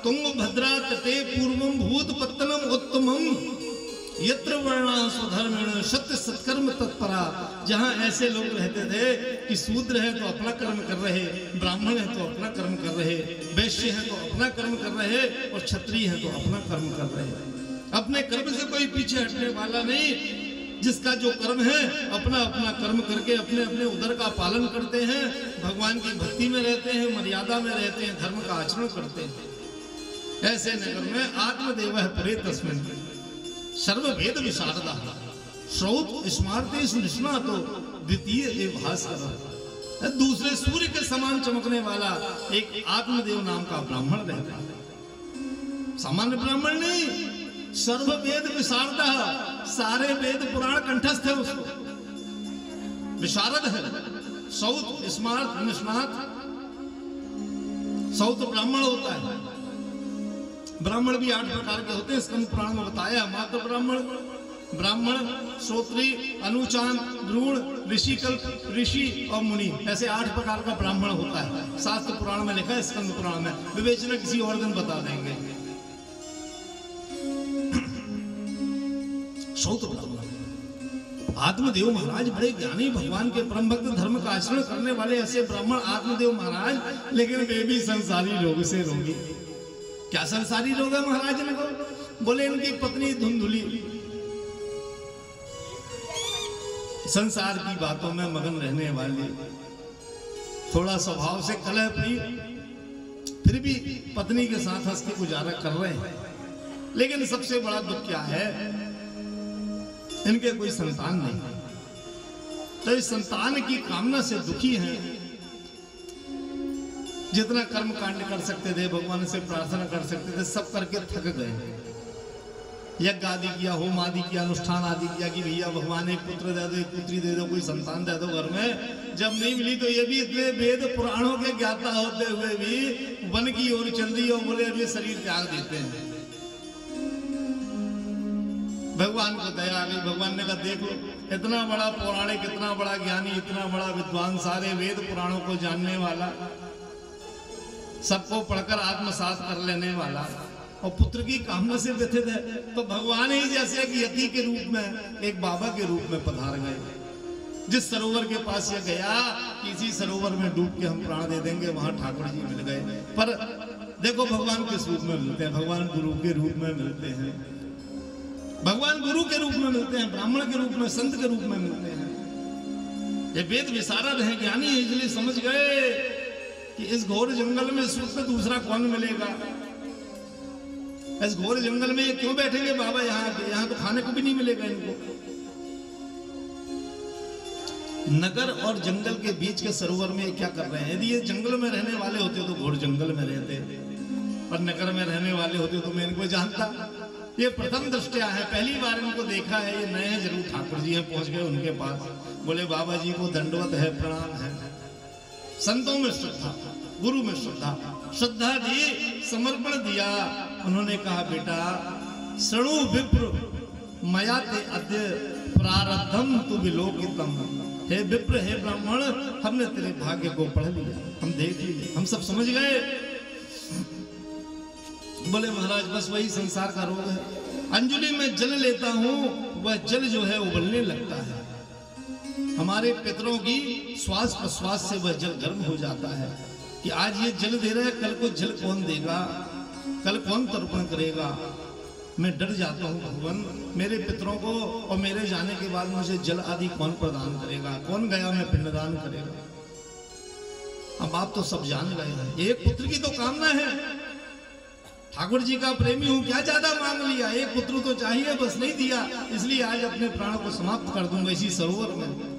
तुंगभद्रा तटे पूर्वम भूत पत्तनम उत्तमम यत्र वर्णा स्वधर्मेण सत्य सत्कर्म तत्परा। जहां ऐसे लोग रहते थे कि शूद्र है तो अपना कर्म कर रहे, ब्राह्मण है तो अपना कर्म कर रहे, वैश्य है तो अपना कर्म कर रहे और क्षत्रिय है तो अपना कर्म कर रहे। अपने कर्म से कोई पीछे हटने वाला नहीं। जिसका जो कर्म है अपना अपना कर्म करके अपने अपने उदर का पालन करते हैं, भगवान की भक्ति में रहते हैं, मर्यादा में रहते हैं, धर्म का आचरण करते हैं। ऐसे नगर में आत्मदेव परे तस्मिन् सर्ववेद विशारदा श्रौत स्मारते निष्णातो द्वितीय एव भास्कर। दूसरे सूर्य के समान चमकने वाला एक आत्मदेव नाम का ब्राह्मण रहता है। सामान्य ब्राह्मण नहीं, सर्ववेद विशारदा, सारे वेद पुराण कंठस्थ है उसको, विशारद है। सौत स्मार्त निष्णात, सौत ब्राह्मण होता है। ब्राह्मण भी 8 प्रकार के होते हैं, स्कंद पुराण में बताया। मात्र ब्राह्मण, ब्राह्मण, श्रोत्री, अनुचान, भ्रूण, ऋषिकल्प, ऋषि और मुनि, ऐसे 8 प्रकार का ब्राह्मण होता है। शास्त्र पुराण में लिखा है, स्कंद पुराण में। विवेचना किसी और दिन बता देंगे। सौत ब्राह्मण आत्मदेव महाराज बड़े ज्ञानी, भगवान के परम भक्त, धर्म का आचरण करने वाले ऐसे ब्राह्मण आत्मदेव महाराज। लेकिन वे भी संसारी लोग से रोगी। क्या संसारी रोग है महाराज ने को? बोले इनकी पत्नी धुंधुली, संसार की बातों में मगन रहने वाली, थोड़ा स्वभाव से कलह प्रिय, फिर भी पत्नी के साथ हंस के गुजारा कर रहे हैं। लेकिन सबसे बड़ा दुख क्या है, इनके कोई संतान नहीं। तो इस संतान की कामना से दुखी हैं। जितना कर्म कांड कर सकते थे, भगवान से प्रार्थना कर सकते थे, सब करके थक गए। यज्ञ आदि किया, होम आदि किया, अनुष्ठान आदि किया कि भैया भगवान एक पुत्र दे दो, एक पुत्री दे दो, कोई संतान दे दो घर में। जब नहीं मिली तो ये भी इतने वेद पुराणों के ज्ञाता होते हुए भी वन की ओर चल दी और बोले अभी शरीर त्याग देते हैं। भगवान को दया आ गई। भगवान ने कहा देखो, इतना बड़ा पौराणिक, इतना बड़ा ज्ञानी, इतना बड़ा विद्वान, सारे वेद पुराणों को जानने वाला, सबको पढ़कर आत्मसात कर लेने वाला, और पुत्र की कामना से व्यथित है। तो भगवान ही जैसे एक यति के रूप में, एक बाबा के रूप में पधार गए। जिस सरोवर के पास ये गया कि इसी सरोवर में डूब के हम प्राण दे देंगे, वहां ठाकुर जी मिल गए। पर देखो भगवान किस रूप में मिलते हैं? भगवान गुरु के रूप में मिलते हैं। भगवान गुरु के रूप में मिलते हैं, ब्राह्मण के रूप में, संत के रूप में मिलते हैं। ये वेद विशारद है, ज्ञानी है, इसलिए समझ गए कि इस घोर जंगल में सुख से दूसरा कौन मिलेगा। इस घोर जंगल में ये क्यों बैठेंगे बाबा यहाँ तो खाने को भी नहीं मिलेगा इनको। नगर और जंगल के बीच के सरोवर में क्या कर रहे हैं? यदि ये जंगल में रहने वाले होते तो घोर जंगल में रहते, और नगर में रहने वाले होते तो मैं इनको जानता। ये प्रथम दृष्टया है, पहली बार इनको देखा है। ये नए हैं जरूर, ठाकुर जी हैं, पहुंच गए उनके पास। बोले बाबा जी को दंडवत है, प्रणाम है। संतों में श्रद्धा, गुरु में श्रद्धा, श्रद्धा दी, समर्पण दिया। उन्होंने कहा बेटा शृणु विप्र मया ते अद्य प्रारब्धम तु विलोकितम। हे विप्र, हे ब्राह्मण, हमने तेरे भाग्य को पढ़ लिया, हम देख लिए, हम सब समझ गए। बोले महाराज बस वही संसार का रोग है। अंजलि में जल लेता हूं, वह जल जो है उबलने लगता है। हमारे पितरों की श्वास प्रश्वास से वह जल गर्म हो जाता है कि आज ये जल दे रहा है, कल को जल कौन देगा, कल कौन तर्पण करेगा। मैं डर जाता हूँ भगवान, मेरे पितरों को और मेरे जाने के बाद मुझे जल आदि कौन प्रदान करेगा, कौन गया में पिंडदान करेगा। अब आप तो सब जान गए हैं, एक पुत्र की तो कामना है। ठाकुर जी का प्रेमी हूं, क्या ज्यादा मांग लिया, एक पुत्र तो चाहिए, बस नहीं दिया, इसलिए आज अपने प्राण को समाप्त कर दूंगा इसी सरोवर में।